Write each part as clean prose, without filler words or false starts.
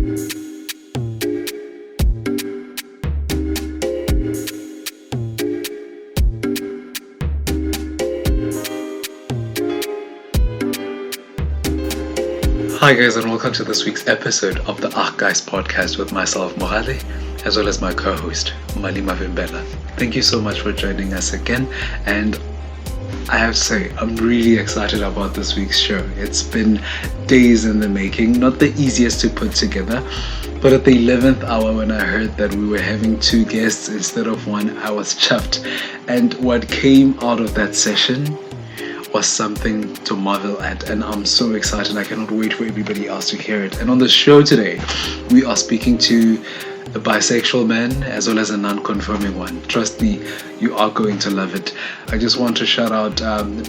Hi guys, and welcome to this week's episode of the Guys podcast with myself, Mogale, as well as my co-host, Malima Vimbela. Thank you so much for joining us again, and I have to say, I'm really excited about this week's show. It's been days in the making, not the easiest to put together, but at the 11th hour when I heard that we were having two guests instead of one, I was chuffed. And what came out of that session was something to marvel at, and I'm so excited. I cannot wait for everybody else to hear it. And on the show today, we are speaking to a bisexual man as well as a non-conforming one. Trust me, you are going to love it. I just want to shout out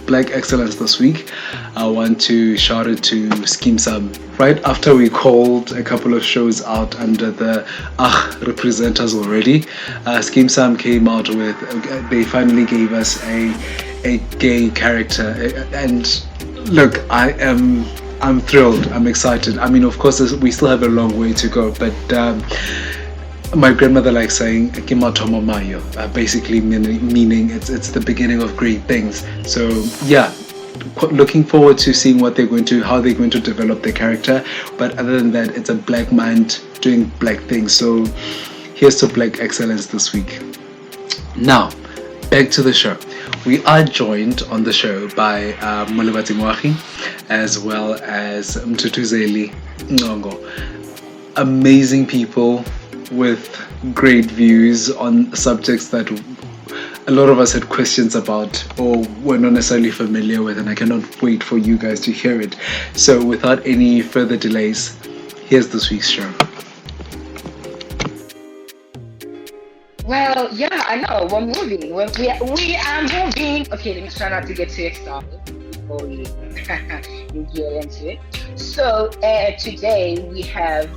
Black Excellence this week. I want to shout it to Skim Sam. Right after we called a couple of shows out under the representers already, Skim Sam came out with, they finally gave us a gay character, and look, I'm thrilled, I'm excited. I mean, of course we still have a long way to go, but my grandmother likes saying "Kimatomo Mayo," basically meaning it's the beginning of great things. So yeah, looking forward to seeing how they're going to develop their character. But other than that, it's a black mind doing black things. So here's to Black Excellence this week. Now, back to the show. We are joined on the show by Molebatsi as well as Mthuthuzeli Ngongo. Amazing people with great views on subjects that a lot of us had questions about or were not necessarily familiar with, and I cannot wait for you guys to hear it. So without any further delays, here's this week's show. Well, yeah, I know. We're moving. We are moving. Okay, let me try not to get too excited before we get into it. So, today we have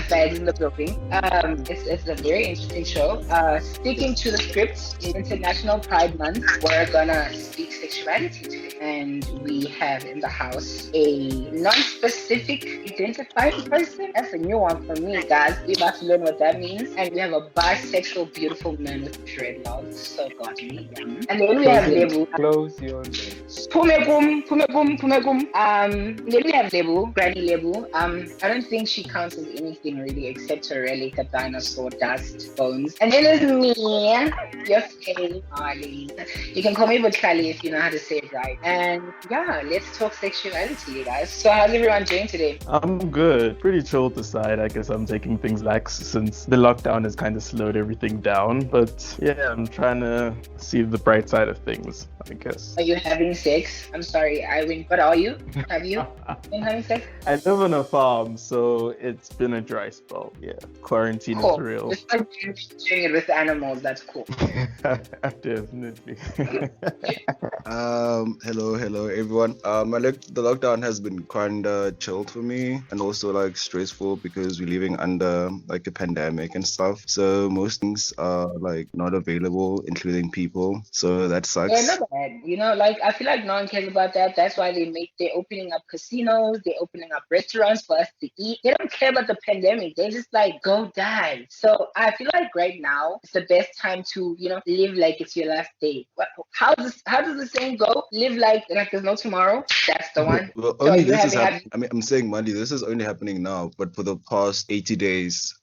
Vibes in the building. It's a very interesting show. Sticking to the script, in International Pride Month, we're gonna speak sexuality today. And we have in the house a non-specific identified person. That's a new one for me, guys. We about to learn what that means. And we have a bisexual, beautiful man with dreadlocks. So godly. Yeah. And then we have Lebu. Close your lips. Pume boom. Then we have Lebu, Granny Lebu. I don't think she counts as anything really except a relic, a dinosaur, dust, bones. And then there's me, your face, Marley. You can call me Butlali if you know how to say it right. And yeah, let's talk sexuality, you guys. So how's everyone doing today? I'm good. Pretty chill to side. I guess I'm taking things lax since the lockdown has kind of slowed everything down. But yeah, I'm trying to see the bright side of things, I guess. Are you having sex? I'm sorry, I went. But are you? Have you been having sex? I live on a farm, so it's been a dry spell. Yeah, quarantine is real. Just like doing it with animals, that's cool. Definitely. Hello everyone. The lockdown has been kinda chilled for me, and also like stressful because we're living under like a pandemic and stuff. So most things are like not available, including people. So that sucks. Yeah, not bad. You know, like I feel like no one cares about that. That's why they're opening up casinos, they're opening up restaurants for us to eat. They don't care about the pandemic. They just like go die. So I feel like right now it's the best time to, live like it's your last day. How does the saying go? Live like there's no tomorrow. That's the one. Well, So only you this is have happening. I mean, I'm saying, Mandy, this is only happening now, but for the past 80 days,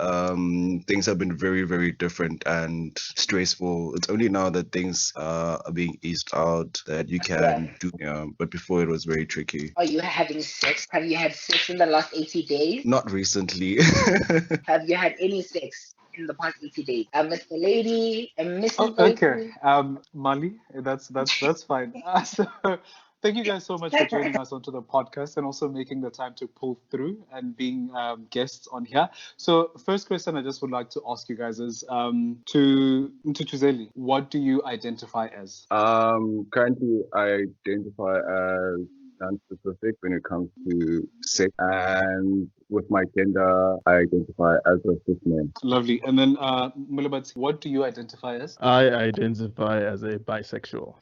things have been very, very different and stressful. It's only now that things are being eased out that you can do, but before it was very tricky. Are you having sex? Have you had sex in the last 80 days? Not recently. Have you had any sex in the past 80 days? Mr. Lady and Mrs. Okay, Mali, that's fine. So, thank you guys so much for joining us onto the podcast and also making the time to pull through and being guests on here. So, first question I just would like to ask you guys is to Mthuthuzeli, what do you identify as? Currently, I identify as non-specific when it comes to sex, and with my gender, I identify as a cis man. Lovely. And then, Molebatsi, what do you identify as? I identify as a bisexual.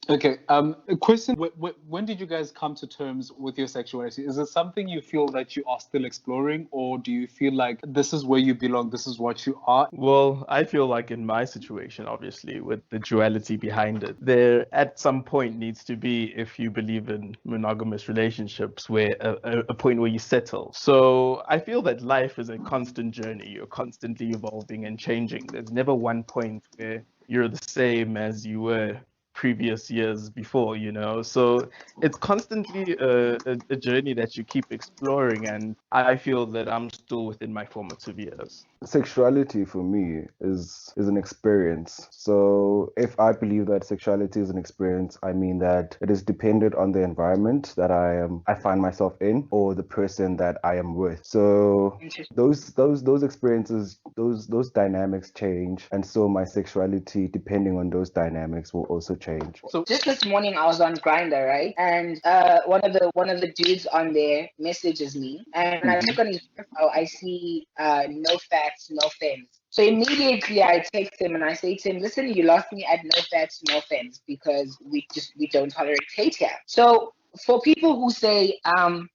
Okay. A question: when did you guys come to terms with your sexuality? Is it something you feel that you are still exploring, or do you feel like this is where you belong, this is what you are? Well, I feel like in my situation, obviously, with the duality behind it, there at some point needs to be, if you believe in monogamous relationships, where a point where you settle. So I feel that life is a constant journey. You're constantly evolving and changing. There's never one point where you're the same as you were previous years before, you know. So it's constantly a journey that you keep exploring, and I feel that I'm still within my formative years. Sexuality for me is an experience. So if I believe that sexuality is an experience, I mean that it is dependent on the environment that I find myself in, or the person that I am with. So those experiences, those dynamics change, and so my sexuality, depending on those dynamics, will also change. So Just this morning, I was on Grinder, right? And one of the dudes on there messages me, and I check on his profile. I see no facts, no femmes. So immediately I text him and I say to him, "Listen, you lost me at no facts, no femmes because we don't tolerate hate here." So for people who say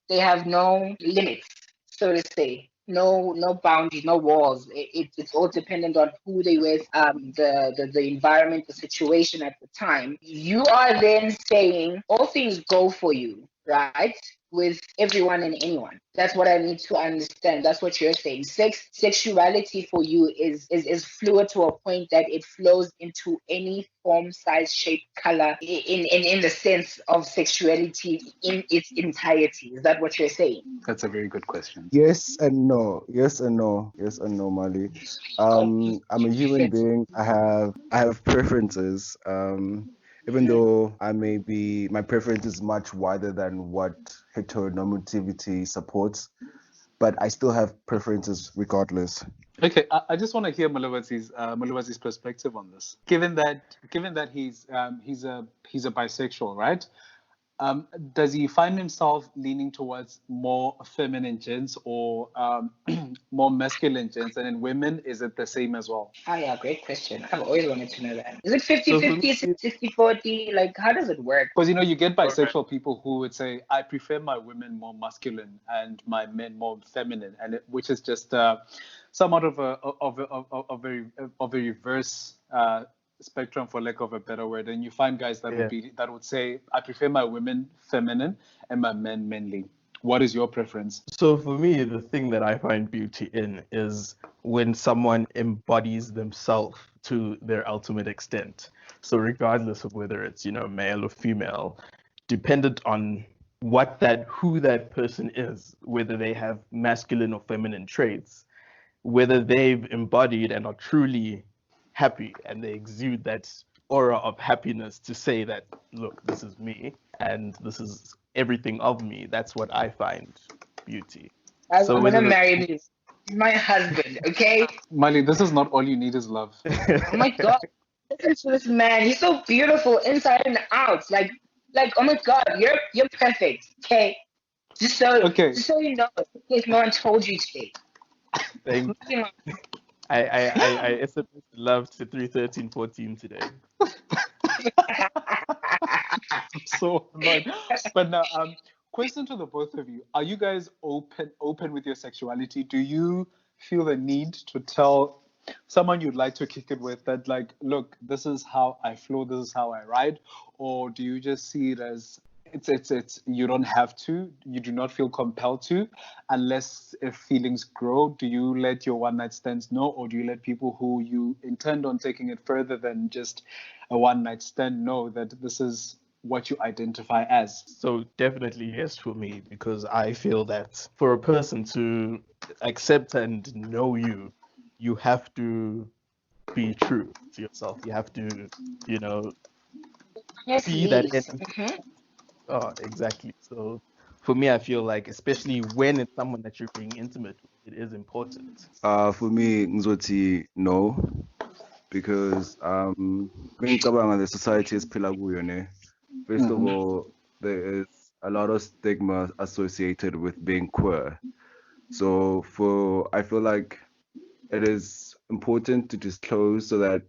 they have no limits, so to say, no boundaries, no walls. It's all dependent on who they with, the environment, the situation at the time. You are then saying all things go for you, right? With everyone and anyone. That's what I need to understand. That's what you're saying. Sexuality for you is fluid to a point that it flows into any form, size, shape, color, in the sense of sexuality in its entirety. Is that what you're saying? that's a very good question. Yes and no. Yes and no. Yes and no, Mali. I'm a human being. I have preferences. Even though my preference is much wider than what heteronormativity supports, but I still have preferences regardless. Okay, I just want to hear Molebatsi's perspective on this. Given that he's a bisexual, right? Does he find himself leaning towards more feminine gens or more masculine gens? And in women, is it the same as well? Oh yeah, great question. I've always wanted to know that. Is it So for 50-50, me, 60-40? Like, how does it work? Because you get bisexual people who would say, "I prefer my women more masculine and my men more feminine," and which is just somewhat of a reverse spectrum, for lack of a better word. And you find guys that would say, "I prefer my women feminine and my men manly." What is your preference? So for me, the thing that I find beauty in is when someone embodies themselves to their ultimate extent. So regardless of whether it's, male or female, dependent on who that person is, whether they have masculine or feminine traits, whether they've embodied and are truly happy and they exude that aura of happiness to say that, look, this is me and this is everything of me. That's what I find beauty. I'm So gonna marry me. My husband, okay? Mali, this is not all you need is love. Oh my God. Listen to this man. He's so beautiful inside and out. Like, oh my God, you're perfect. Okay. Just so you know, in case no one told you today. Thank you. I SMS love to 31314 today. So annoyed. But now, question to the both of you: are you guys open with your sexuality? Do you feel the need to tell someone you'd like to kick it with that, like, look, this is how I flow, this is how I ride, or do you just see it as it's you don't have to, you do not feel compelled to, unless if feelings grow? Do you let your one night stands know, or do you let people who you intend on taking it further than just a one night stand know that this is what you identify as? So definitely yes for me, because I feel that for a person to accept and know you, you have to be true to yourself. You have to, Yes, be that please. energy. Oh, exactly. So for me, I feel like, especially when it's someone that you're being intimate with, it is important. For me, Ngzoti, no, because when the society is pilagu, first of all, there is a lot of stigma associated with being queer. So I feel like it is important to disclose so that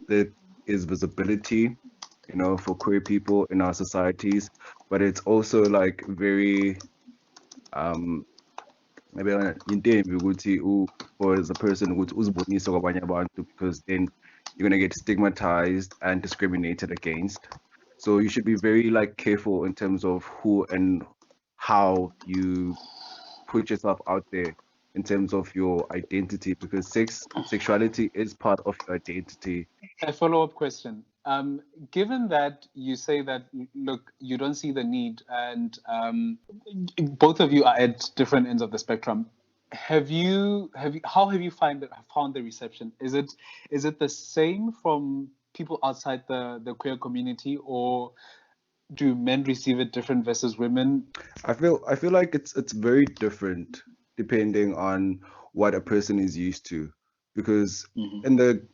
there is visibility, for queer people in our societies. But it's also like very um maybe into ukuthi or as a person ukuthi uzibonise kwabanye abantu, because then you're gonna get stigmatized and discriminated against. So you should be very like careful in terms of who and how you put yourself out there in terms of your identity, because sexuality is part of your identity. A follow-up question. Given that you say that, look, you don't see the need, and both of you are at different ends of the spectrum, how have you found the reception? Is it the same from people outside the queer community, or do men receive it different versus women? I feel like it's very different depending on what a person is used to, because in the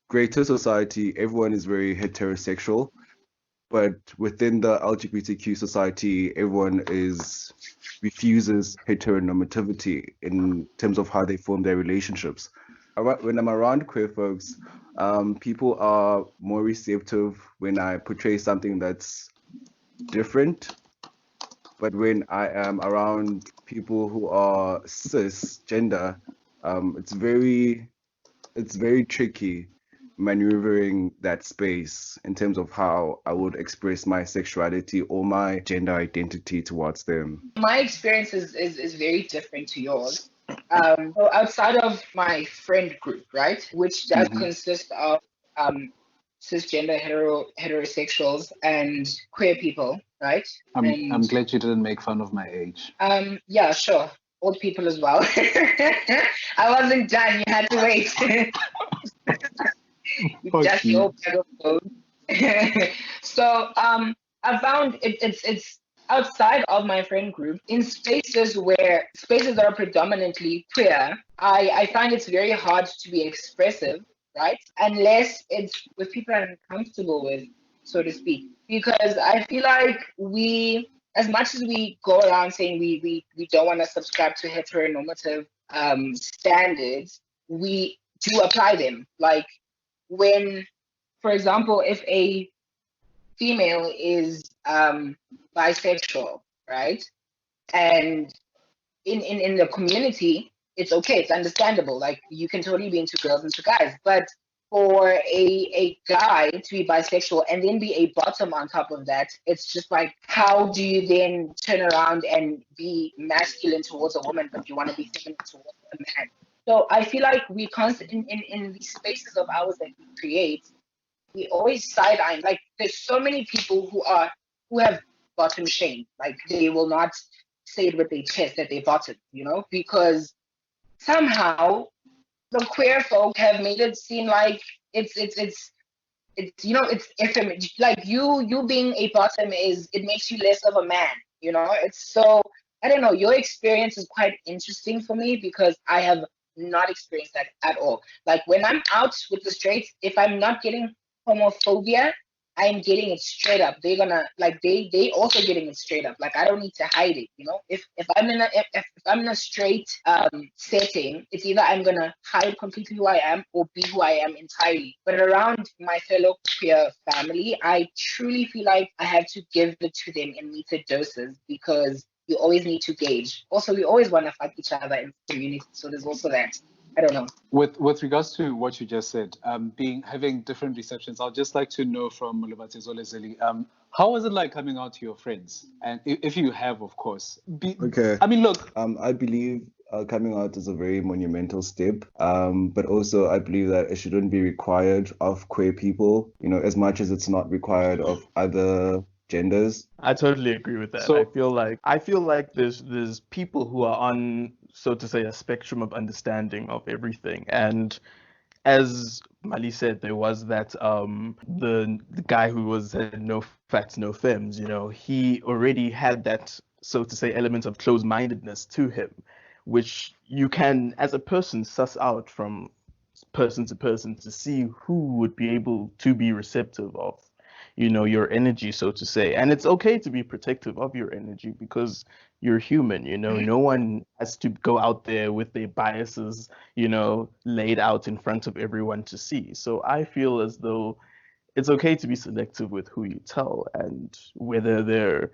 greater society everyone is very heterosexual, but within the LGBTQ society everyone refuses heteronormativity in terms of how they form their relationships. When I'm around queer folks, people are more receptive when I portray something that's different. But when I am around people who are cisgender, it's very tricky maneuvering that space in terms of how I would express my sexuality or my gender identity towards them. My experience is very different to yours. So outside of my friend group, right, which does consist of cisgender heterosexuals and queer people, right? I'm glad you didn't make fun of my age. Yeah, sure. Old people as well. I wasn't done. You had to wait. Just the old bag of clothes. So I found it's outside of my friend group, in spaces that are predominantly queer, I find it's very hard to be expressive, right? Unless it's with people I'm comfortable with, so to speak. Because I feel like as much as we go around saying we don't want to subscribe to heteronormative standards, we do apply them. Like when, for example, if a female is bisexual, right? And in the community, it's okay, it's understandable. Like you can totally be into girls and into guys. But for a guy to be bisexual and then be a bottom on top of that, it's just like, how do you then turn around and be masculine towards a woman, but you want to be feminine towards a man? So I feel like we constantly in these spaces of ours that we create, we always side eye. Like there's so many people who have bottom shame. Like they will not say it with their chest that they bottom, because somehow the queer folk have made it seem like it's effeminate. Like you being a bottom it makes you less of a man. It's so, I don't know. Your experience is quite interesting for me because I have not experienced that at all. Like when I'm out with the straights, if I'm not getting homophobia, I'm getting it straight up. They're gonna like they also getting it straight up. Like I don't need to hide it. If I'm in a straight setting, it's either I'm gonna hide completely who I am or be who I am entirely. But around my fellow queer family, I truly feel like I have to give it to them in metered doses because you always need to gauge. Also, we always want to fuck each other in the community, so there's also that. I don't know. With regards to what you just said, having different receptions, I'd just like to know from Molebatsi and Mthuthuzeli, how was it like coming out to your friends? And if you have, of course. Okay. I mean, look. I believe coming out is a very monumental step, but also I believe that it shouldn't be required of queer people, as much as it's not required of other genders. I totally agree with that. So, I feel like there's people who are on, so to say, a spectrum of understanding of everything. And as Mali said, there was that the guy who had no fats, no femmes, he already had that, so to say, element of closed-mindedness to him, which you can, as a person, suss out from person to person to see who would be able to be receptive of your energy, so to say. And it's okay to be protective of your energy because you're human, no one has to go out there with their biases, laid out in front of everyone to see. So I feel as though it's okay to be selective with who you tell, and whether they're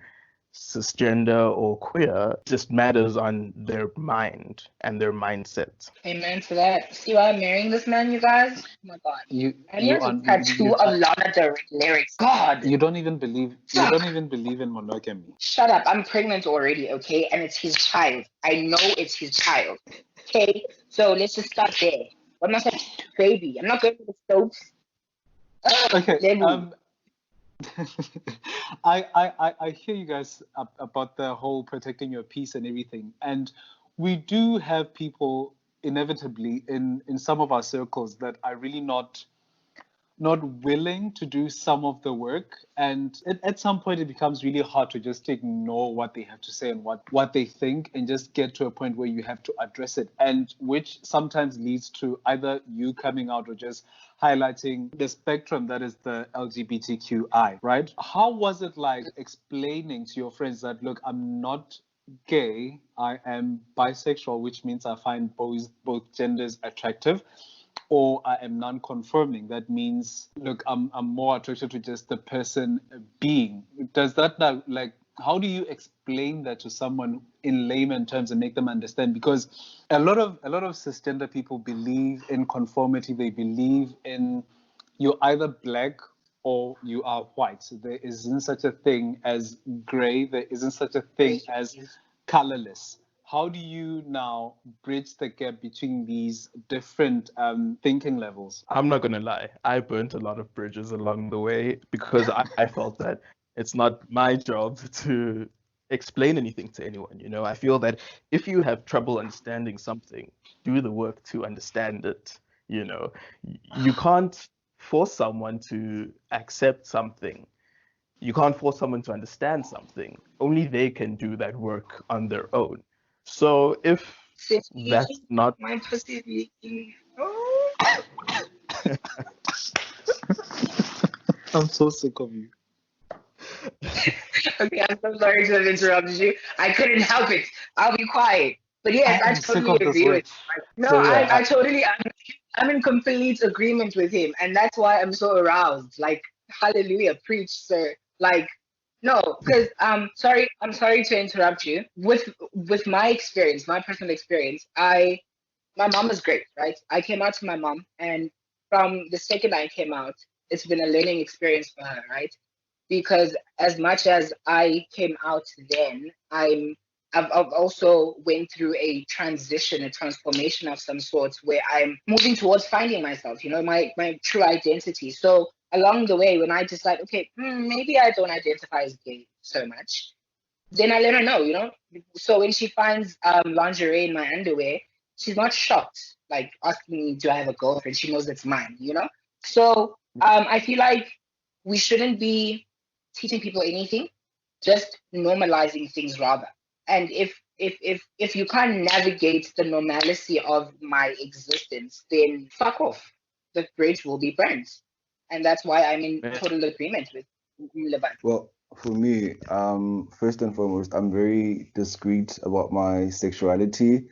cisgender or queer just matters on their mind and their mindset. Amen to that. See why I'm marrying this man, you guys? Oh my God. And he You has a are tattoo of Lana Del Rey lyrics. God. you don't even believe in monogamy. Shut up. I'm pregnant already, okay? And it's his child. I know it's his child. Okay? So let's just start there. What am I saying? Baby. I'm not going to the Stokes. Okay. Level. I hear you guys about the whole protecting your peace and everything, and we do have people inevitably in some of our circles that are really not willing to do some of the work, and at some point it becomes really hard to just ignore what they have to say and what they think, and just get to a point where you have to address it, and which sometimes leads to either you coming out or just highlighting the spectrum that is the LGBTQI, right? How was it like explaining to your friends that, look, I'm not gay, I am bisexual, which means I find both genders attractive, or I am non-conforming. That means, look, I'm more attracted to just the person being. Does that now, like, how do you explain that to someone in layman terms and make them understand? Because a lot of cisgender people believe in conformity. They believe in you're either black or you are white. So there isn't such a thing as gray. There isn't such a thing as colorless. How do you now bridge the gap between these different thinking levels? I'm not gonna lie, I burnt a lot of bridges along the way because I felt that it's not my job to explain anything to anyone. I feel that if you have trouble understanding something, do the work to understand it. You can't force someone to accept something. You can't force someone to understand something. Only they can do that work on their own. So if that's not My pussy leaking. Oh. I'm so sick of you. Okay, I'm so sorry to have interrupted you. I couldn't help it. I'll be quiet. But yes, I I'm sick totally of this agree with witch. you. No, so yeah. I totally, I'm in complete agreement with him. And that's why I'm so aroused. Like, hallelujah, preach, sir. Like, no, because I'm sorry to interrupt you. With my experience, my personal experience, my mom is great, right? I came out to my mom, and from the second I came out, it's been a learning experience for her, right? Because as much as I came out then, I've also went through a transition, a transformation of some sorts where I'm moving towards finding myself, my true identity. So along the way, when I decide, okay, maybe I don't identify as gay so much, then I let her know. So when she finds lingerie in my underwear, she's not shocked, like asking me, do I have a girlfriend? She knows it's mine. So I feel like we shouldn't be teaching people anything, just normalizing things rather. And if you can't navigate the normalcy of my existence, then fuck off. The bridge will be burned. And that's why I'm in total agreement with Molebatsi. Well, for me, first and foremost, I'm very discreet about my sexuality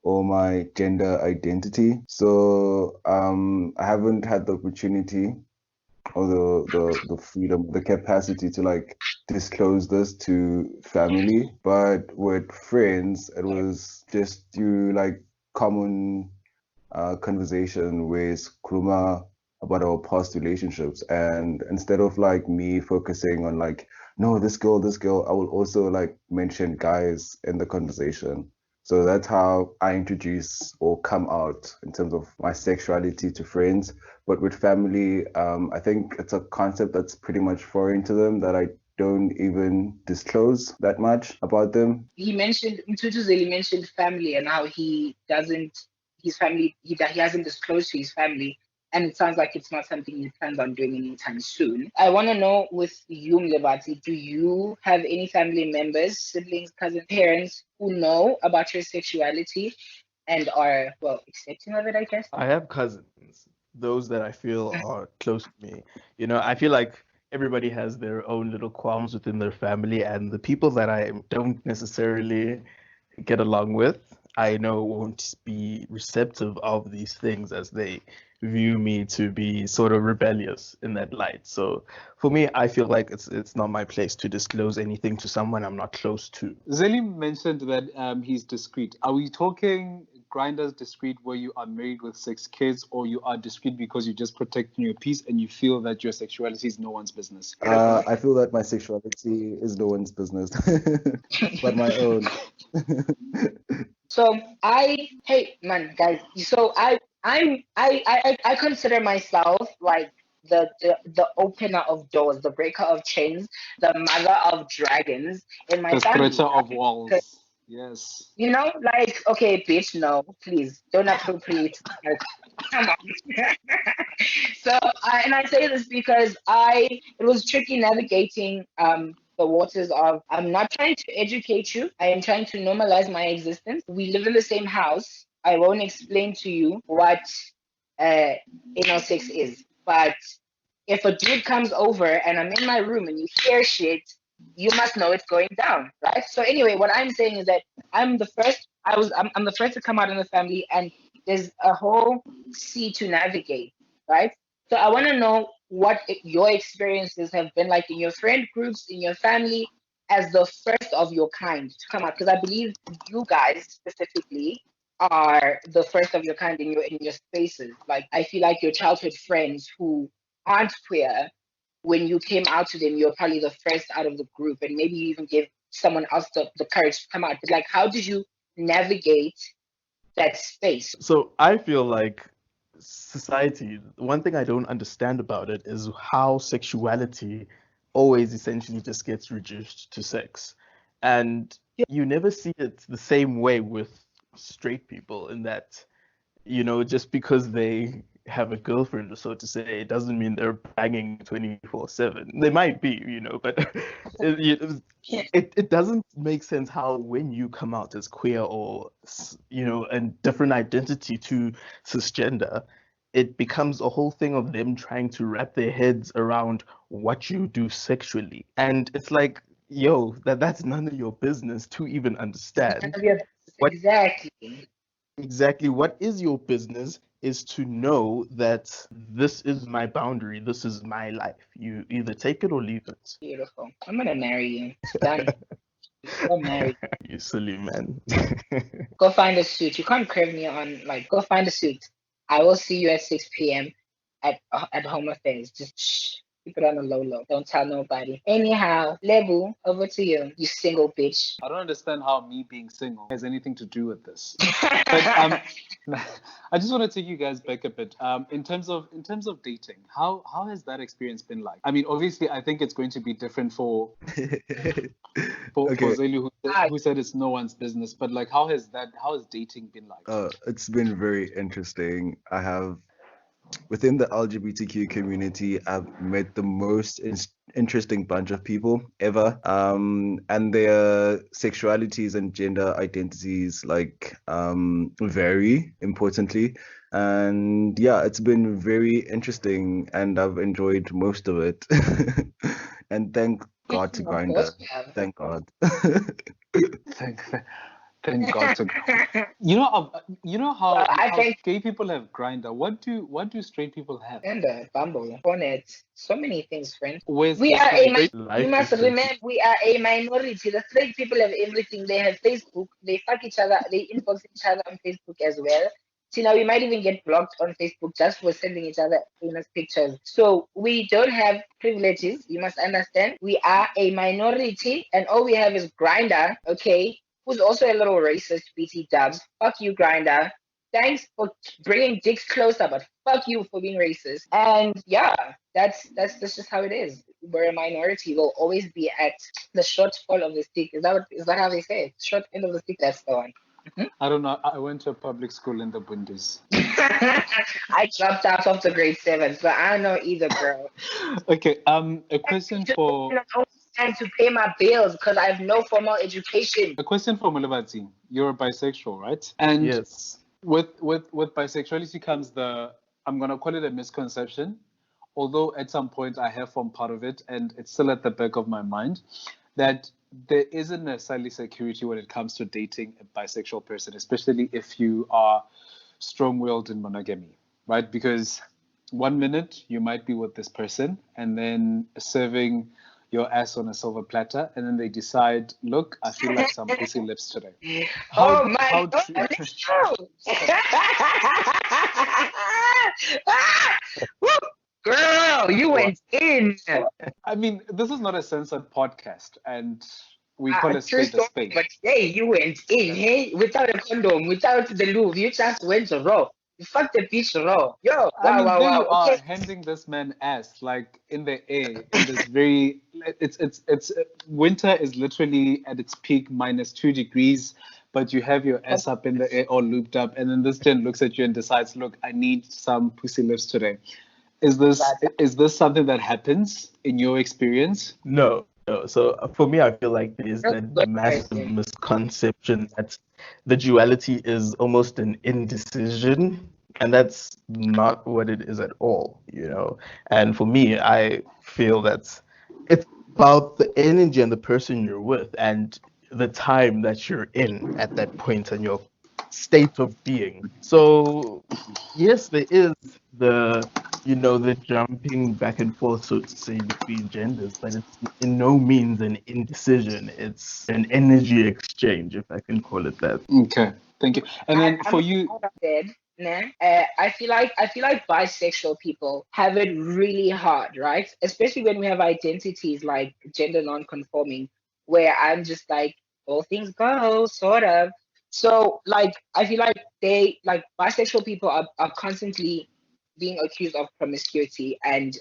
or my gender identity. So I haven't had the opportunity or the freedom, the capacity to like disclose this to family. But with friends, it was just through like common conversation with Kruma about our past relationships. And instead of like me focusing on like, no, this girl, I will also like mention guys in the conversation. So that's how I introduce or come out in terms of my sexuality to friends. But with family, I think it's a concept that's pretty much foreign to them that I don't even disclose that much about them. He mentioned Mthuthuzeli mentioned family and how his family he hasn't disclosed to his family, and it sounds like it's not something he plans on doing anytime soon. I want to know with you, Molebatsi, do you have any family members, siblings, cousins, parents who know about your sexuality and are accepting of it, I guess? I have cousins, those that I feel are close to me. I feel like everybody has their own little qualms within their family, and the people that I don't necessarily get along with, I know won't be receptive of these things as they view me to be sort of rebellious in that light. So for me, I feel like it's not my place to disclose anything to someone I'm not close to. Zeli mentioned that he's discreet. Are we talking Grindr's discreet where you are married with 6 kids, or you are discreet because you're just protecting your peace and you feel that your sexuality is no one's business? I feel that my sexuality is no one's business, but my own. So hey man, guys. So I consider myself like the opener of doors, the breaker of chains, the mother of dragons in my The family. stretcher of Right? walls. Yes. You know, like, okay, bitch, no, please don't appropriate. Like, come on. So, and I say this because it was tricky navigating the waters of, I'm not trying to educate you. I am trying to normalize my existence. We live in the same house. I won't explain to you what anal sex is, but if a dude comes over and I'm in my room and you hear shit, you must know it's going down, right? So anyway, what I'm saying is that I'm the first. I'm the first to come out in the family, and there's a whole sea to navigate, right? So I want to know what your experiences have been like in your friend groups, in your family, as the first of your kind to come out, because I believe you guys specifically are the first of your kind in your spaces. Like, I feel like your childhood friends who aren't queer, when you came out to them, you're probably the first out of the group, and maybe you even give someone else the courage to come out. But like, how did you navigate that space? So I feel like society, one thing I don't understand about it is how sexuality always essentially just gets reduced to sex. And you never see it the same way with straight people, in that, just because they have a girlfriend, so to say, it doesn't mean they're banging 24/7. They might be, but it doesn't make sense how, when you come out as queer or, a different identity to cisgender, it becomes a whole thing of them trying to wrap their heads around what you do sexually. And it's like, yo, that's none of your business to even understand. What Exactly. what is your business is to know that this is my boundary, this is my life. You either take it or leave it. Beautiful. I'm gonna marry you. It's done. You're married. You silly man. Go find a suit. You can't crave me on, like, go find a suit. I will see you at 6 p.m. at Home Affairs. Just shh, keep it on the low low. Don't tell nobody. Anyhow, Lebu, over to you, you single bitch. I don't understand how me being single has anything to do with this. But I just want to take you guys back a bit. In terms of dating, how has that experience been like? I mean, obviously, I think it's going to be different for Zelu, who said it's no one's business. But like, how has dating been like? It's been very interesting. Within the LGBTQ community, I've met the most interesting bunch of people ever. And their sexualities and gender identities vary, importantly. And yeah, it's been very interesting, and I've enjoyed most of it. And thank God to Grindr. Thank God. Thank God. You know how gay people have Grindr. What do straight people have? Tinder, Bumble, Hornet, so many things, friend. Where's We this are like? you must remember, we are a minority. The straight people have everything. They have Facebook. They fuck each other. They inbox each other on Facebook as well. See, now we might even get blocked on Facebook just for sending each other famous pictures. So we don't have privileges. You must understand. We are a minority, and all we have is Grindr. Okay, who's also a little racist, BT dubs. Fuck you, Grindr. Thanks for bringing dicks closer, but fuck you for being racist. And yeah, that's just how it is. We're a minority. We'll always be at the short fall of the stick. Is that how they say it? Short end of the stick. That's the one. I don't know. I went to a public school in the Bundis. I dropped out of the grade 7, so I don't know either, girl. Okay. A question for. And to pay my bills because I have no formal education. A question for Molebatsi. You're bisexual, right? And yes. With bisexuality comes I'm gonna call it a misconception although at some point I have formed part of it, and it's still at the back of my mind, that there isn't necessarily security when it comes to dating a bisexual person, especially if you are strong-willed in monogamy, right? Because 1 minute you might be with this person and then serving your ass on a silver platter, and then they decide, look, I feel like some pussy lips today. Oh my How God, true? it's true. Woo! Girl, you went in. I mean, this is not a censored podcast, and we call a True spade a story, spade. but hey, you went in, hey, without a condom, without the lube, you just went raw. You fucked the bitch raw. Yo, I wow, mean, wow, there wow. you are Okay. handing this man ass like in the air in this very. It's winter is literally at its peak, -2 degrees, but you have your ass up in the air all looped up, and then this gen looks at you and decides, look, I need some pussy lips today. Is this something that happens in your experience? No, no. So for me, I feel like there's That's that good massive question. misconception that the duality is almost an indecision, and that's not what it is at all, you know. And for me, I feel that it's about the energy and the person you're with and the time that you're in at that point and your state of being. So yes, there is the the jumping back and forth, so to say, between genders, but it's in no means an indecision. It's an energy exchange, if I can call it that. Okay, thank you. And then I'm for you, said, nah. I feel like bisexual people have it really hard, right? Especially when we have identities like gender non-conforming, where I'm just like all things go, sort of. So like I feel like they like bisexual people are constantly being accused of promiscuity and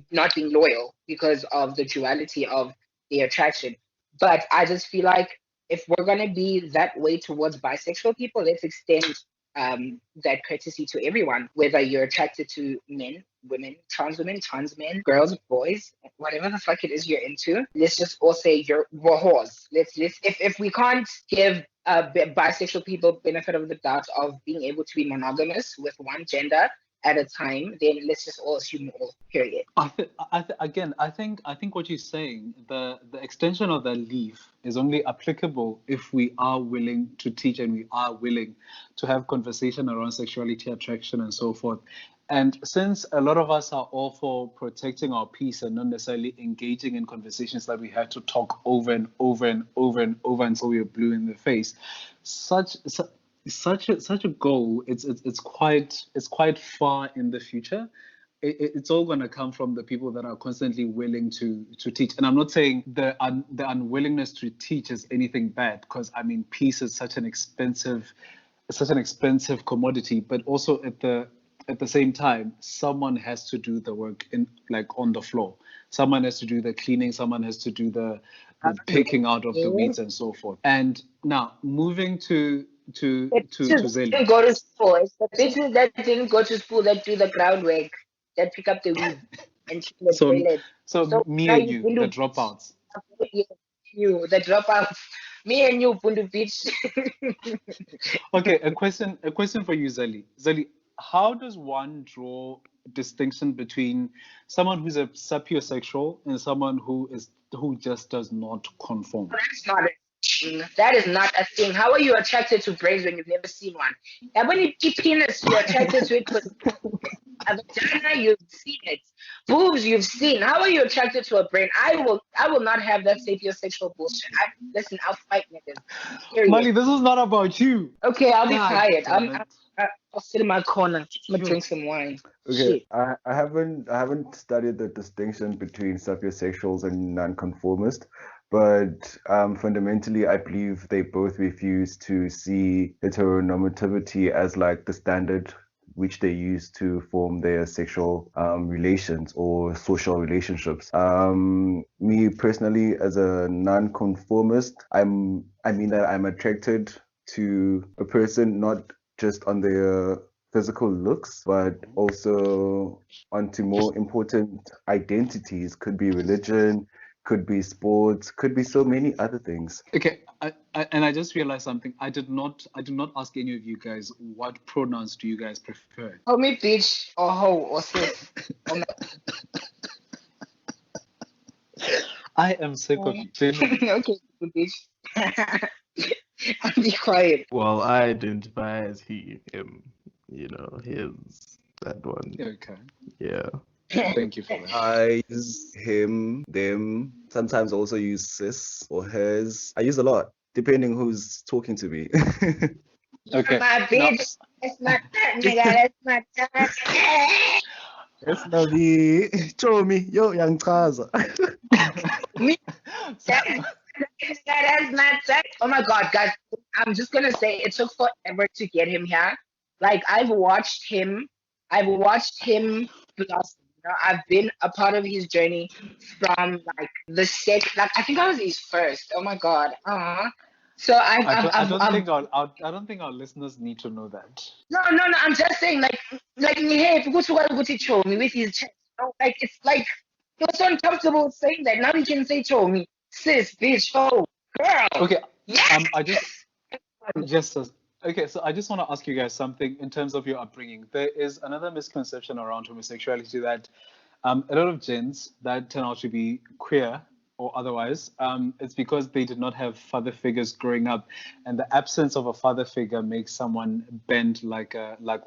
not being loyal because of the duality of the attraction. But I just feel like if we're gonna be that way towards bisexual people, let's extend that courtesy to everyone, whether you're attracted to men, women, trans men, girls, boys, whatever the fuck it is you're into. Let's just all say we're whores. Let's if we can't give bisexual people benefit of the doubt of being able to be monogamous with one gender at a time, then let's just all assume all. Period. again, I think what you're saying, the extension of that leaf is only applicable if we are willing to teach and we are willing to have conversation around sexuality, attraction, and so forth. And since a lot of us are all for protecting our peace and not necessarily engaging in conversations that we have to talk over and over and over and over until we're blue in the face, such such a goal, it's quite far in the future. It's all going to come from the people that are constantly willing to teach. And I'm not saying the unwillingness to teach is anything bad, because I mean peace is such an expensive commodity, but also at the same time, someone has to do the work in like on the floor. Someone has to do the cleaning, someone has to do the picking out of the weeds and so forth. And now moving to Bitches Zeli. didn't go to school. It's the bitches that didn't go to school that do the groundwork, that pick up the weeds and clean the So toilet. so So me now and you you, the Bundu dropouts. bitch, you the dropouts. Me and you Bundu bitch. Okay, a question for you, Zeli. Zeli, how does one draw distinction between someone who's a sapiosexual and someone who just does not conform? That's not a thing. That is not a thing. How are you attracted to brains when you've never seen one? And when you keep penis, you're attracted to it because a vagina, you've seen it. Boobs, you've seen. How are you attracted to a brain? I will not have that sapiosexual bullshit. Listen, I'll fight niggas. Period. Mali, this is not about you. Okay, I'll be God quiet. damn it. I'll sit in my corner. I'm gonna Yo. drink some wine. Okay, Shit. I haven't studied the distinction between sapiosexuals and nonconformist, but fundamentally I believe they both refuse to see heteronormativity as like the standard which they use to form their sexual relations or social relationships. Me personally, as a nonconformist, I mean that I'm attracted to a person not just on their physical looks, but also onto more important identities. Could be religion, could be sports, could be so many other things. Okay, and I just realized something. I did not ask any of you guys what pronouns do you guys prefer. Oh, me bitch or hoe or sis. Oh, my. I am sick of you. Genuinely. Okay, bitch. I'll be quiet. Well, I identify as he, him, his, that one. Okay, Yeah. thank you for that. I use him, them, sometimes also use sis or hers. I use a lot, depending who's talking to me. Okay, My now, bitch. That's my time, nigga. That's my time. Yes, Navi. Show me, yo, young Chaza. Me. so, That's my time. Oh my God, guys. I'm just gonna say it took forever to get him here. Like I've watched him blossom. I've been a part of his journey from like the set. Like I think I was his first. Oh my God. So I don't think our listeners need to know that. no. I'm just saying like hey, if you go to what would he show me with his chest? Like it's like he was so uncomfortable saying that. Now he can say show me, sis, bitch, oh, girl. Okay, Yes. Yes, yes. Okay, so I just want to ask you guys something in terms of your upbringing. There is another misconception around homosexuality that a lot of gens that turn out to be queer or otherwise, it's because they did not have father figures growing up, and the absence of a father figure makes someone bend like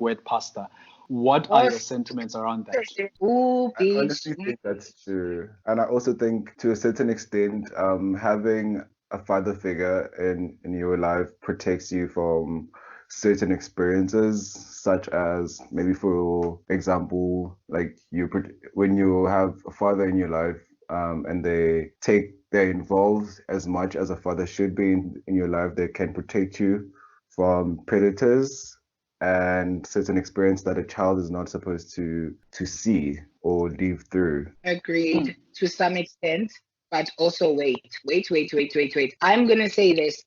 wet pasta. What are your sentiments around that? Ooh, I honestly bitch. think that's true. And I also think to a certain extent, having a father figure in your life protects you from certain experiences, such as maybe for example, like when you have a father in your life, and they're involved as much as a father should be in your life, they can protect you from predators and certain experience that a child is not supposed to see or live through. Agreed to some extent, but also wait. I'm gonna say this.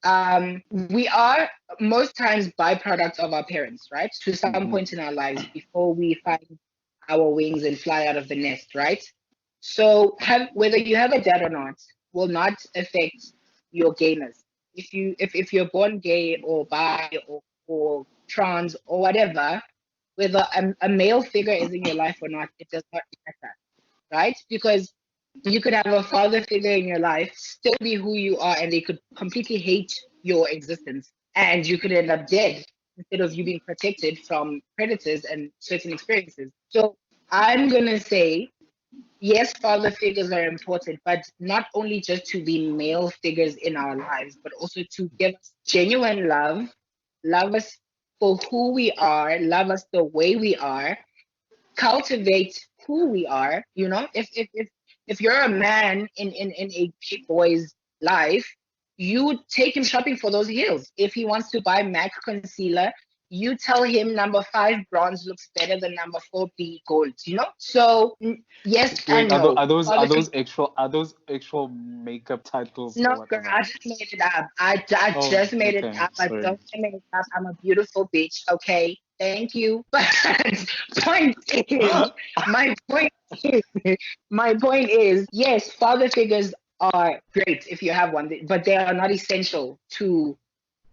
We are most times byproducts of our parents, right? To some point in our lives before we find our wings and fly out of the nest, right? So whether you have a dad or not will not affect your gayness. If you're born gay or bi or trans or whatever, whether a male figure is in your life or not, it does not matter, right? Because you could have a father figure in your life, still be who you are, and they could completely hate your existence, and you could end up dead instead of you being protected from predators and certain experiences. So I'm gonna say, yes, father figures are important, but not only just to be male figures in our lives, but also to give us genuine love us for who we are, love us the way we are, cultivate who we are. If you're a man in a big boy's life, you take him shopping for those heels. If he wants to buy MAC concealer, you tell him number 5 bronze looks better than number 4B gold. So yes Wait, and no. are those actual makeup titles or No, girl, whatever? I just made it up. I Oh, just made it okay, up. I sorry. don't make it up. I'm a beautiful bitch. Okay, thank you. But point is, my point my point is, yes, father figures are great if you have one, but they are not essential to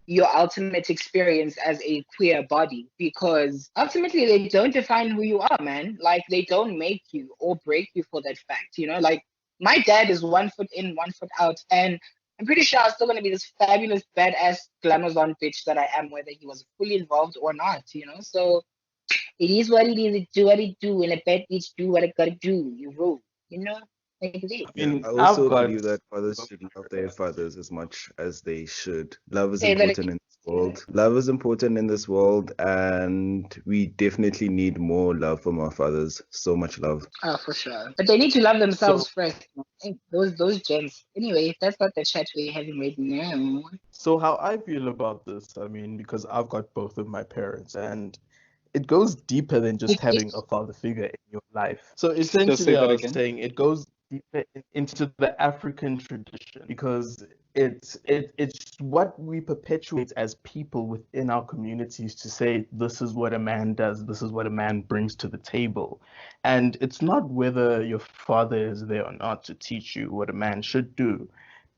your ultimate experience as a queer body, because ultimately they don't define who you are, man. Like they don't make you or break you for that fact. Like my dad is 1 foot in, 1 foot out, and I'm pretty sure I'm still gonna be this fabulous, badass, glamazon bitch that I am, whether he was fully involved or not. So it is what it is. It do what it do, and a bad bitch do what it gotta do. You rule. Like this. I Yeah, mean, I I've also got. believe that fathers should love their fathers as much as they should. Love is Say that important again. in this world. Love is important in this world, and we definitely need more love from our fathers. So much love. Oh, for sure. But they need to love So, themselves first. Those gents. Anyway, that's not the chat we're having right now. so how I feel about this, I mean, because I've got both of my parents, and it goes deeper than just having a father figure in your life. So Just say essentially, I that was again. saying it goes deeper into the African tradition, because it's what we perpetuate as people within our communities to say this is what a man does, this is what a man brings to the table. And it's not whether your father is there or not to teach you what a man should do.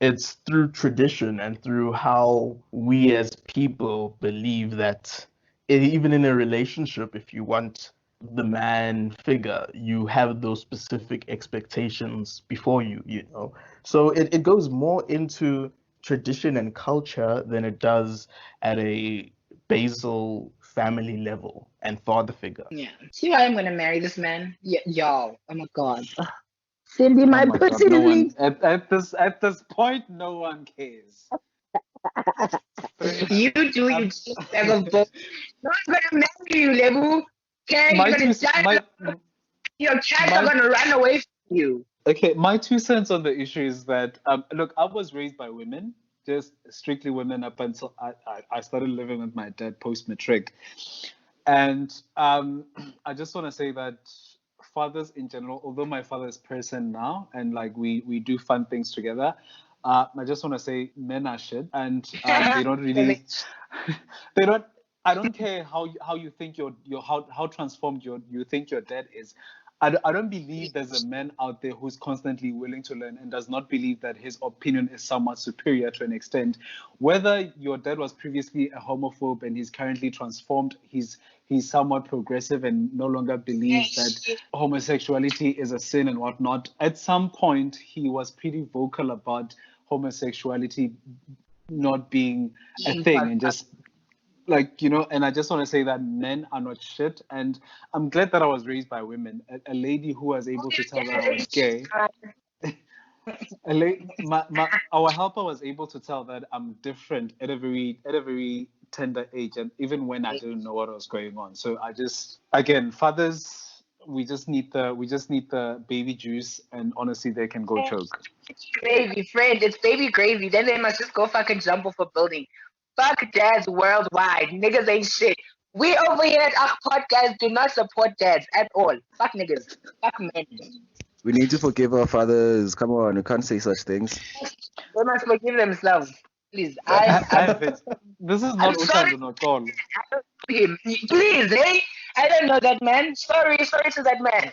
It's through tradition and through how we as people believe that even in a relationship, if you want the man figure, you have those specific expectations before you know. So it goes more into tradition and culture than it does at a basal family level and father figure. Yeah. See why I'm gonna marry this man? Yeah, y'all. Oh my god. Cindy, Oh my my God, pussy no one leaves. at this point, no one cares. Straight up. You do you Um, just have a vote. No one's gonna marry you, Lebu. Okay, you're my gonna two die. Your cats are my gonna run away from you. okay, my 2 cents on the issue is that look, I was raised by women, just strictly women up until I started living with my dad post matric, and I just want to say that fathers in general, although my father is present now and like we do fun things together, I just want to say men are shit and they don't really they don't. I don't care how you think your how transformed you think your dad is. I don't believe there's a man out there who's constantly willing to learn and does not believe that his opinion is somewhat superior to an extent. Whether your dad was previously a homophobe and he's currently transformed, he's somewhat progressive and no longer believes that homosexuality is a sin and whatnot. At some point, he was pretty vocal about homosexuality not being a thing and just like and I just want to say that men are not shit, and I'm glad that I was raised by women, a lady who was able to tell that I was gay. Our helper was able to tell that I'm different at a very tender age, and even when I didn't know what was going on. So I just, again, fathers, we just need the baby juice, and honestly they can go choke. Gravy, friend. It's baby gravy. Then they must just go fucking jump off a building. Fuck dads worldwide. Niggas ain't shit. We over here at our podcast do not support dads at all. Fuck niggas. Fuck men. We need to forgive our fathers. Come on, we can't say such things. They must forgive themselves. Please. This is I'm not sorry. Utando at all. I don't know him. Please, eh? I don't know that man. Sorry to that man.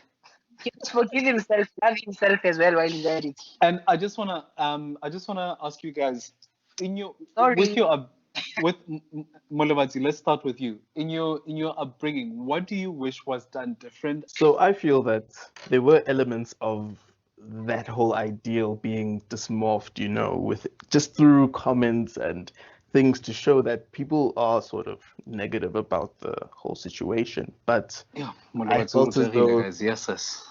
He must forgive himself, love himself as well while he's at it. And I just wanna ask you guys, in your with Sorry. your with Molebatsi, let's start with you. In your upbringing, what do you wish was done different? So I feel that there were elements of that whole ideal being dysmorphed, with just through comments and things to show that people are sort of negative about the whole situation. But Yeah, I felt as though guys, yes, yes.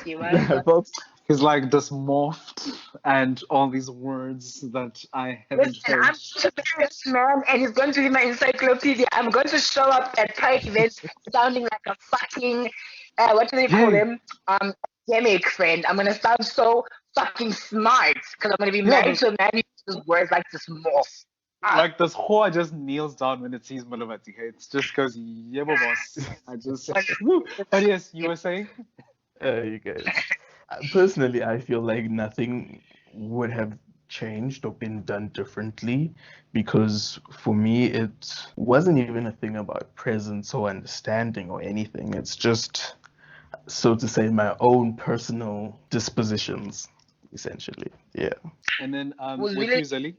You I are. felt He's like dysmorphed and all these words that I haven't Listen, heard. I'm going to marry this man and he's going to be my encyclopedia. I'm going to show up at pride events sounding like a fucking, what do they call Yay. them? Academic friend. I'm going to sound so fucking smart because I'm going to be Yeah, married to a man who uses words like this morph. like this whore just kneels down when it sees Molebatsi. It just goes, yeah, boss. I just, woo. But yes, you were saying? you guys. Personally, I feel like nothing would have changed or been done differently because for me, it wasn't even a thing about presence or understanding or anything. It's just, so to say, my own personal dispositions, essentially. Yeah. And then Was with really you, Zali?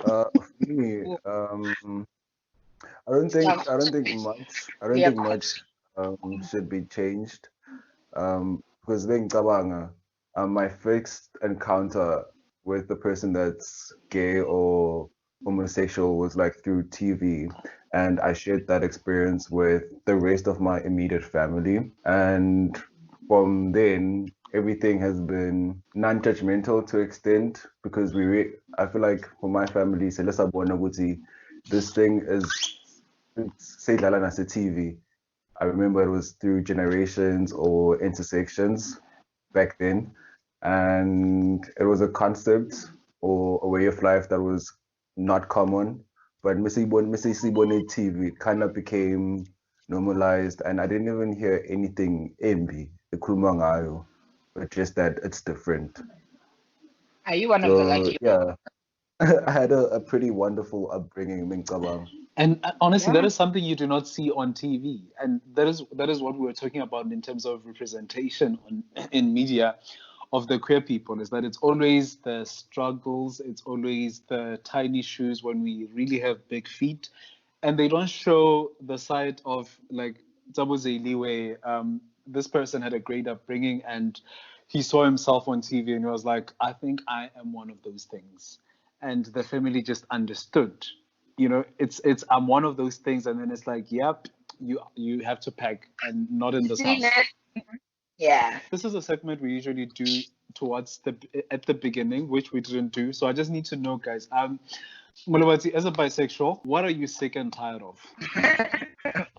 For me, yeah, much should be changed. Because then ngicabanga, my first encounter with the person that's gay or homosexual was like through TV, and I shared that experience with the rest of my immediate family. And from then, everything has been non-judgmental to extent because I feel like for my family, this thing is say as a TV. I remember it was through generations or intersections back then, and it was a concept or a way of life that was not common. But Missy Sibone TV it kind of became normalized, and I didn't even hear anything embi, ekhuluma ngayo, but just that it's different. Are you one of the So lucky? yeah, I had a pretty wonderful upbringing, Mingcabang. And honestly, that Yeah. is something you do not see on TV, and that is what we were talking about in terms of representation in media of the queer people. Is that it's always the struggles, it's always the tiny shoes when we really have big feet, and they don't show the side of like Tabuzeli where this person had a great upbringing and he saw himself on TV and he was like, I think I am one of those things, and the family just understood. It's I'm one of those things, and then it's like, yep, you have to pack and not in this Seen house. it? Yeah. This is a segment we usually do towards at the beginning, which we didn't do. So I just need to know, guys. Molebatsi, as a bisexual, what are you sick and tired of?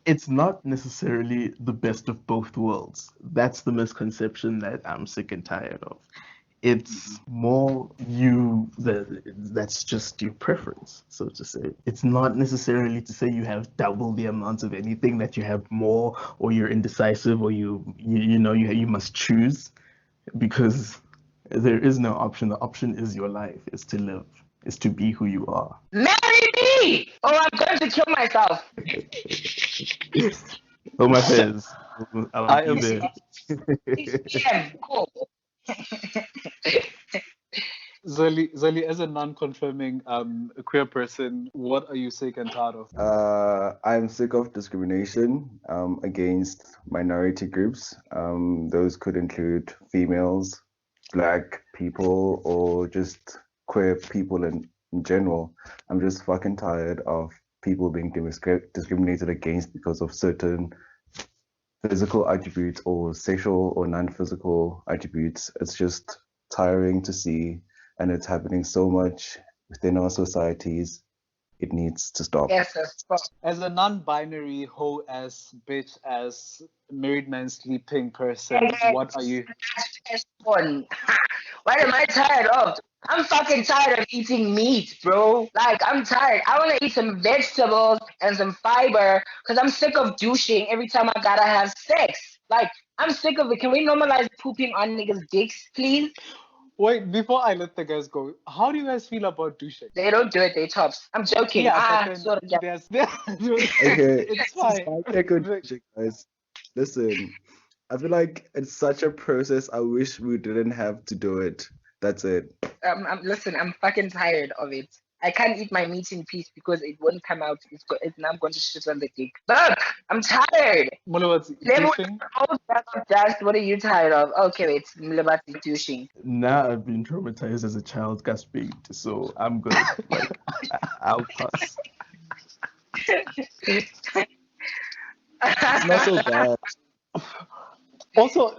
It's not necessarily the best of both worlds. That's the misconception that I'm sick and tired of. It's more that's just your preference, so to say. It's not necessarily to say you have double the amount of anything, that you have more, or you're indecisive, or you must choose, because there is no option. The option is your life, is to live, is to be who you are. Marry me, or I'm going to kill myself. Oh, my fans, I'll I be am there. 6 p.m. Cool. Zali, as a non-confirming queer person, what are you sick and tired of? I'm sick of discrimination against minority groups. Those could include females, black people, or just queer people in general. I'm just fucking tired of people being discriminated against because of certain physical attributes or sexual or non-physical attributes. It's just tiring to see, and it's happening so much within our societies. It needs to stop. Yes, yes. As a non-binary, hoe ass, bitch ass, married man sleeping person, what are you? One. What am I tired of? I'm fucking tired of eating meat, bro. Like, I'm tired. I want to eat some vegetables and some fiber because I'm sick of douching every time I gotta have sex. Like, I'm sick of it. Can we normalize pooping on niggas' dicks, please? Wait, before I let the guys go, how do you guys feel about douching? They don't do it, they tops. I'm joking. Yeah, but then Sort of, yeah. Okay, it's fine. guys. Listen, I feel like it's such a process. I wish we didn't have to do it. That's it. Listen, I'm fucking tired of it. I can't eat my meat in peace because it won't come out. Now I'm going to shit on the dick. Look, I'm tired. Molebatsi, Level douching? dust. What are you tired of? Okay, it's Molebatsi douching. Now I've been traumatized as a child gasping, so I'm good. Like, I'll pass. It's not so bad. Also,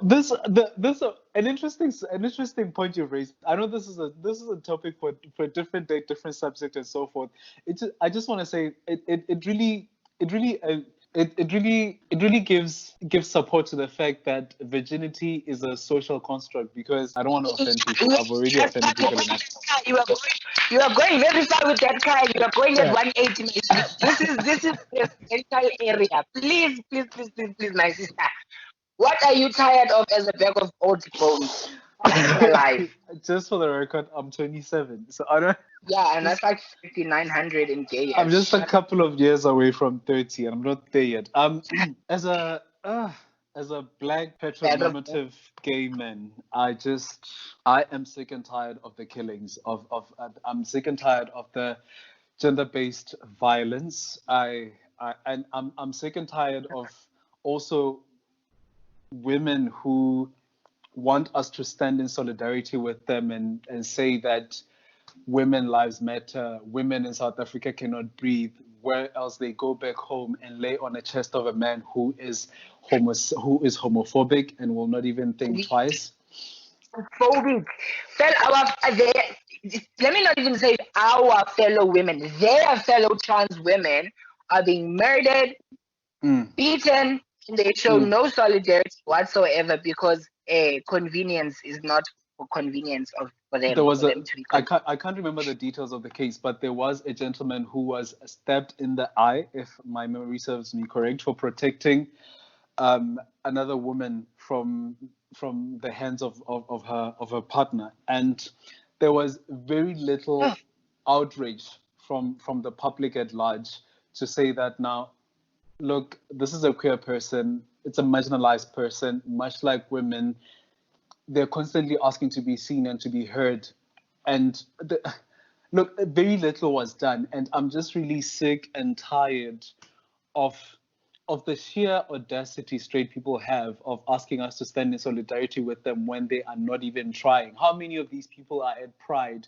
an interesting point you raised. I know this is a topic for a different day, different subject, and so forth. I just want to say it really gives support to the fact that virginity is a social construct, because I don't want to offend people. I've already offended people enough. You are going very far with that car. You are going Yeah. at 180. This is the entire area. Please, my sister. What are you tired of as a bag of old bones? Alive. Just for the record, I'm 27, so I don't. Yeah, and that's like 5,900 in gay. I'm just a couple of years away from 30, and I'm not there yet. As a black heteronormative gay man, I am sick and tired of the killings. I'm sick and tired of the gender-based violence. I'm sick and tired of also women who want us to stand in solidarity with them and say that women lives matter, women in South Africa cannot breathe, where else they go back home and lay on the chest of a man who is homophobic and will not even think twice. Phobic. Let me not even say our fellow women, their fellow trans women are being murdered, beaten, and they show no solidarity whatsoever because convenience is not for convenience for them. I can't remember the details of the case, but there was a gentleman who was stabbed in the eye, if my memory serves me correct, for protecting another woman from the hands of her partner. And there was very little outrage from the public at large to say that now, look, this is a queer person, it's a marginalized person, much like women. They're constantly asking to be seen and to be heard. And look, very little was done. And I'm just really sick and tired of the sheer audacity straight people have of asking us to stand in solidarity with them when they are not even trying. How many of these people are at Pride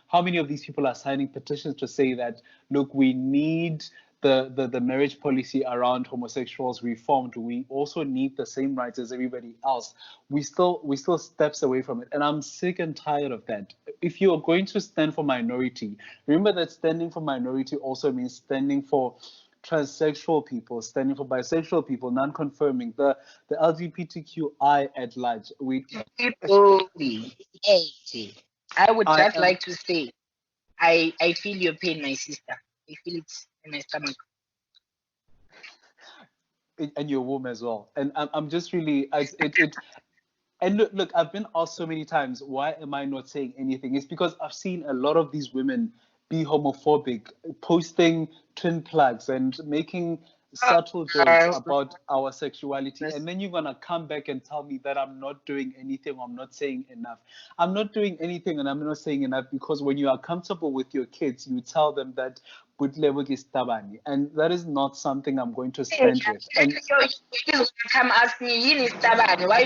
how many of these people are signing petitions to say that, look, we need the marriage policy around homosexuals reformed. We also need the same rights as everybody else. We still steps away from it. And I'm sick and tired of that. If you're going to stand for minority, remember that standing for minority also means standing for transsexual people, standing for bisexual people, non-confirming, the LGBTQI at large. I would just like to say, I feel your pain, my sister. I feel it in my stomach. And your womb as well. And I'm just really, and look, I've been asked so many times, why am I not saying anything? It's because I've seen a lot of these women be homophobic, posting twin plugs and making subtle jokes about our sexuality. And then you're going to come back and tell me that I'm not doing anything, or I'm not saying enough. I'm not doing anything and I'm not saying enough because when you are comfortable with your kids, you tell them that and that is not something I'm going to stand with. And come ask me, why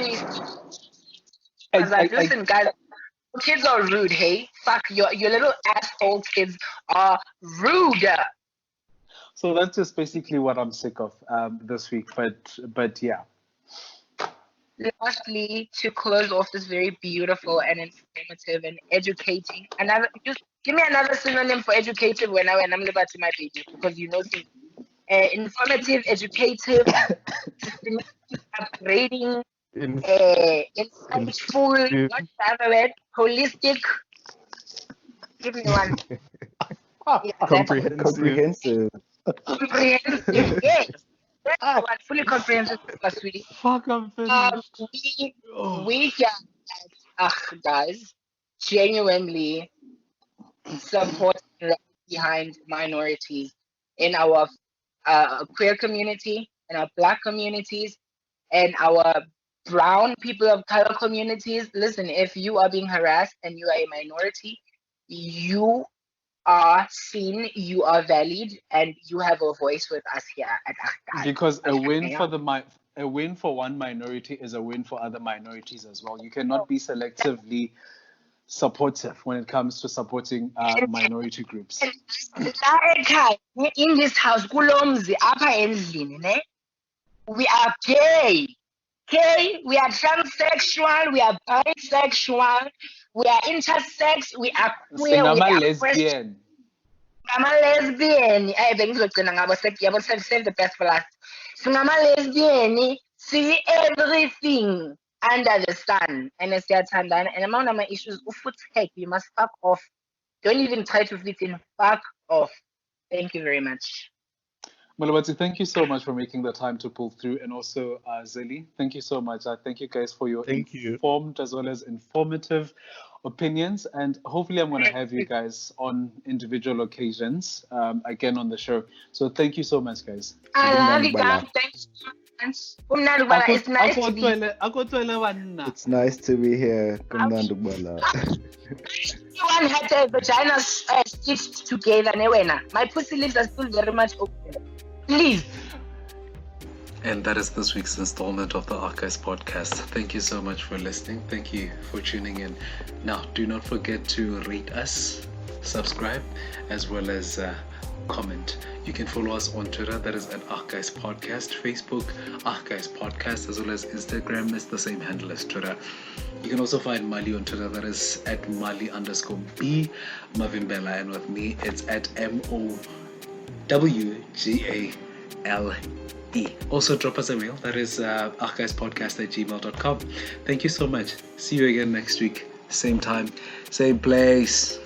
listen, guys, kids are rude, hey? Fuck, your little asshole kids are rude. So that's just basically what I'm sick of this week. But yeah. Lastly, to close off this very beautiful and informative and educating, just give me another synonym for educative when I'm about to my baby, because you know, informative, educative, upgrading, insightful, not favorite, holistic. Give me one. Comprehensive. Comprehensive, yes. That's one, fully comprehensive, sweetie. Fuck, I'm finished. We can, guys, genuinely support behind minorities in our queer community, in our Black communities, and our brown people of color communities. Listen, if you are being harassed and you are a minority, you are seen, you are valued, and you have a voice with us here at Akdal. Because a win for one minority is a win for other minorities as well. You cannot be selectively supportive when it comes to supporting minority groups. In this house, we are gay. Okay, we are transsexual, we are bisexual, we are intersex, we are queer, we are lesbian. I'm a lesbian. I think we're going to save the best for last. So I'm a lesbian. See everything under the sun. And it's their time. And among my issues, you must fuck off. Don't even try to fit in. Fuck off. Thank you very much. Molebatsi, thank you so much for making the time to pull through. And also, Zeli, thank you so much. Thank you guys for your informed as well as informative opinions. And hopefully I'm going to have you guys on individual occasions again on the show. So thank you so much, guys. I love you guys. Thanks so much. It's nice to be It's nice to be here. Everyone had their vaginas stitched together. My pussy lips are still very much open. Please. And that is this week's installment of the Archives podcast. Thank you so much for listening. Thank you for tuning in. Now, do not forget to rate us, subscribe, as well as comment. You can follow us on Twitter, that is at Archives Podcast, Facebook, Archives Podcast, as well as Instagram. It's the same handle as Twitter. You can also find Mali on Twitter, that is at Mali_B Mavimbela, and with me, it's at MOWGALE. Also drop us a mail, that is archivespodcast@gmail.com. Thank you so much. See you again next week, same time, same place.